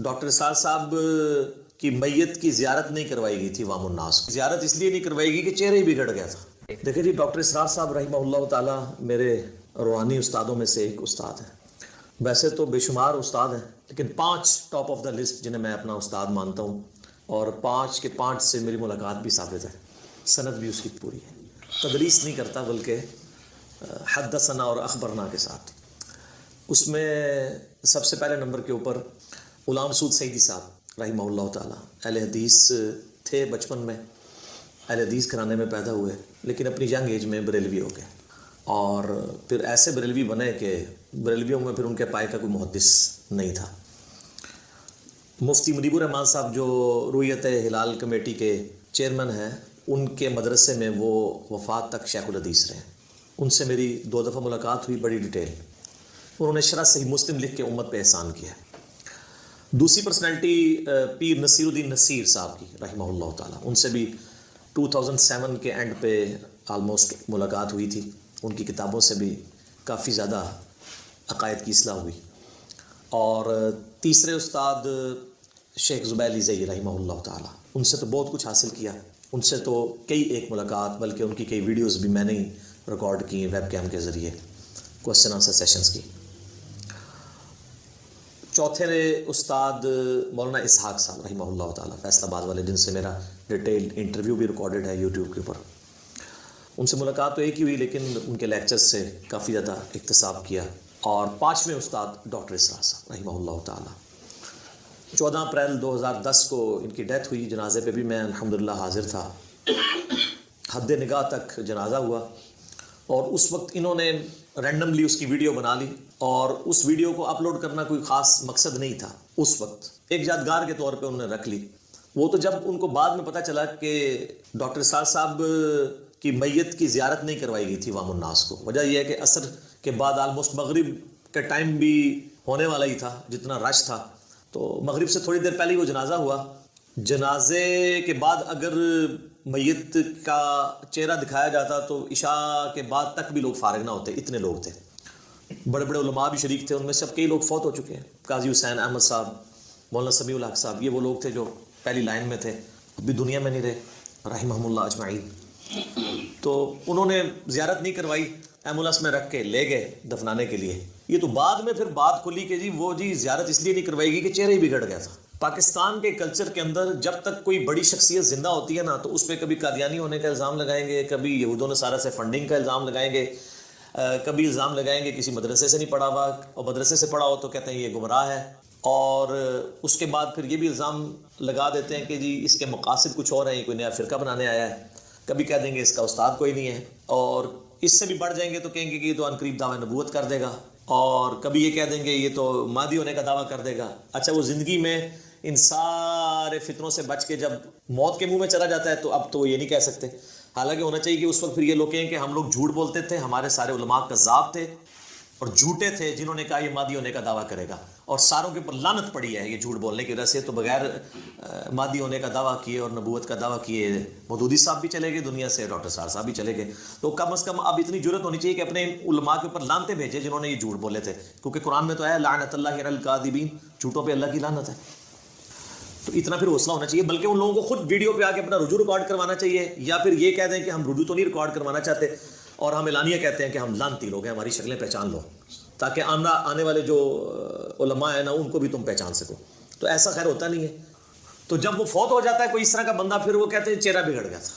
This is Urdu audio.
ڈاکٹر اسرار صاحب کی میت کی زیارت نہیں کروائی گئی تھی عوام الناس کو. زیارت اس لیے نہیں کروائی گئی کہ چہرہ ہی بگڑ گیا تھا. دیکھیں جی، ڈاکٹر اسرار صاحب رحمہ اللہ تعالی میرے روحانی استادوں میں سے ایک استاد ہیں. ویسے تو بے شمار استاد ہیں، لیکن 5 ٹاپ آف دا لسٹ جنہیں میں اپنا استاد مانتا ہوں، اور 5 کے 5 سے میری ملاقات بھی ثابت ہے، سند بھی اس کی پوری ہے. تدریس نہیں کرتا بلکہ حدثنا اور اخبرنا کے ساتھ. اس میں سب سے پہلے نمبر کے اوپر غلام مسعود سعیدی صاحب رحمہ اللہ تعالی اہل حدیث تھے. بچپن میں اہل حدیث گھرانے میں پیدا ہوئے، لیکن اپنی ینگ ایج میں بریلوی ہو گئے، اور پھر ایسے بریلوی بنے کہ بریلویوں میں پھر ان کے پائے کا کوئی محدث نہیں تھا. مفتی منیب الرحمان صاحب جو رویت ہلال کمیٹی کے چیئرمین ہیں، ان کے مدرسے میں وہ وفات تک شیخ الحدیث رہے. ان سے میری 2 دفعہ ملاقات ہوئی بڑی ڈیٹیل. انہوں نے شرح صحیح مسلم لکھ کے امت پہ احسان کیا. دوسری پرسنالٹی پیر نصیر الدین نصیر صاحب کی رحمہ اللہ تعالیٰ، ان سے بھی 2007 کے اینڈ پہ آلموسٹ ملاقات ہوئی تھی. ان کی کتابوں سے بھی کافی زیادہ عقائد کی اصلاح ہوئی. اور تیسرے استاد شیخ زبیر علی زئی رحمہ اللہ تعالیٰ، ان سے تو بہت کچھ حاصل کیا. ان سے تو کئی ایک ملاقات، بلکہ ان کی کئی ویڈیوز بھی میں نے ہی ریکارڈ کی ویب کیم کے ذریعے، کوسچن آنسر سیشنز کی. چوتھے استاد مولانا اسحاق صاحب رحمہ اللہ تعالیٰ فیصل آباد والے، جن سے میرا ڈیٹیل انٹرویو بھی ریکارڈڈ ہے یوٹیوب کے اوپر. ان سے ملاقات تو ایک ہی ہوئی، لیکن ان کے لیکچرز سے کافی زیادہ اکتساب کیا. اور 5ویں استاد ڈاکٹر اسرار صاحب رحمہ اللہ تعالیٰ. 14 اپریل 2010 کو ان کی ڈیتھ ہوئی. جنازے پہ بھی میں الحمدللہ حاضر تھا. حد نگاہ تک جنازہ ہوا، اور اس وقت انہوں نے رینڈملی اس کی ویڈیو بنا لی، اور اس ویڈیو کو اپلوڈ کرنا کوئی خاص مقصد نہیں تھا. اس وقت ایک یادگار کے طور پہ انہوں نے رکھ لی. وہ تو جب ان کو بعد میں پتہ چلا کہ ڈاکٹر اسرار صاحب کی میت کی زیارت نہیں کروائی گئی تھی عوام الناس کو. وجہ یہ ہے کہ عصر کے بعد آلموسٹ مغرب کا ٹائم بھی ہونے والا ہی تھا، جتنا رش تھا. تو مغرب سے تھوڑی دیر پہلے وہ جنازہ ہوا. جنازے کے بعد اگر میت کا چہرہ دکھایا جاتا تو عشاء کے بعد تک بھی لوگ فارغ نہ ہوتے، اتنے لوگ تھے. بڑے بڑے علماء بھی شریک تھے، ان میں سے اب کئی لوگ فوت ہو چکے ہیں. قاضی حسین احمد صاحب، مولانا سمیع الحق صاحب، یہ وہ لوگ تھے جو پہلی لائن میں تھے، اب بھی دنیا میں نہیں رہے رحمہم اللہ اجمعین. تو انہوں نے زیارت نہیں کروائی، ایمبولینس میں رکھ کے لے گئے دفنانے کے لیے. یہ تو بعد میں پھر بات کھلی کہ جی زیارت اس لیے نہیں کروائی گئی کہ چہرہ ہی بگڑ گیا تھا. پاکستان کے کلچر کے اندر جب تک کوئی بڑی شخصیت زندہ ہوتی ہے نا، تو اس پہ کبھی قادیانی ہونے کا الزام لگائیں گے، کبھی یہود و نصارہ سے فنڈنگ کا الزام لگائیں گے، کبھی الزام لگائیں گے کسی مدرسے سے نہیں پڑھا ہوا، اور مدرسے سے پڑھا ہو تو کہتے ہیں یہ گمراہ ہے. اور اس کے بعد پھر یہ بھی الزام لگا دیتے ہیں کہ جی اس کے مقاصد کچھ اور ہیں، کوئی نیا فرقہ بنانے آیا ہے. کبھی کہہ دیں گے اس کا استاد کوئی نہیں ہے، اور اس سے بھی بڑھ جائیں گے تو کہیں گے کہ یہ تو عنقریب دعوی نبوت کر دے گا. اور کبھی یہ کہہ دیں گے یہ تو مہدی ہونے کا دعویٰ کر دے گا. اچھا، وہ زندگی میں ان سارے فتنوں سے بچ کے جب موت کے منہ میں چلا جاتا ہے تو اب تو وہ یہ نہیں کہہ سکتے. حالانکہ ہونا چاہیے کہ اس وقت پھر یہ لوگ کہیں کہ ہم لوگ جھوٹ بولتے تھے، ہمارے سارے علماء کذاب تھے اور جھوٹے تھے جنہوں نے کہا یہ مہدی ہونے کا دعویٰ کرے گا. اور ساروں کے اوپر لعنت پڑی ہے یہ جھوٹ بولنے کی وجہ سے. تو بغیر مہدی ہونے کا دعویٰ کیے اور نبوت کا دعویٰ کیے مودودی صاحب بھی چلے گئے دنیا سے، ڈاکٹر اسرار صاحب بھی چلے گئے. تو کم از کم اب اتنی جرت ہونی چاہیے کہ اپنے علماء کے اوپر لعنتیں بھیجے جنہوں نے یہ جھوٹ بولے تھے، کیونکہ قرآن میں تو ہے لعنت اللہ علی الکاذبین، جھوٹوں پہ اللہ کی لعنت ہے. تو اتنا پھر حوصلہ ہونا چاہیے. بلکہ ان لوگوں کو خود ویڈیو پہ آ کے اپنا رجوع ریکارڈ کروانا چاہیے، یا پھر یہ کہہ دیں کہ ہم رجوع تو نہیں ریکارڈ کروانا چاہتے اور ہم اعلانیہ کہتے ہیں کہ ہم لعنتی لوگ ہیں، ہماری شکلیں پہچان لو، تاکہ آنے والے جو علماء ہیں نا ان کو بھی تم پہچان سکو. تو ایسا خیر ہوتا نہیں ہے. تو جب وہ فوت ہو جاتا ہے کوئی اس طرح کا بندہ، پھر وہ کہتے ہیں چہرہ بگڑ گیا تھا.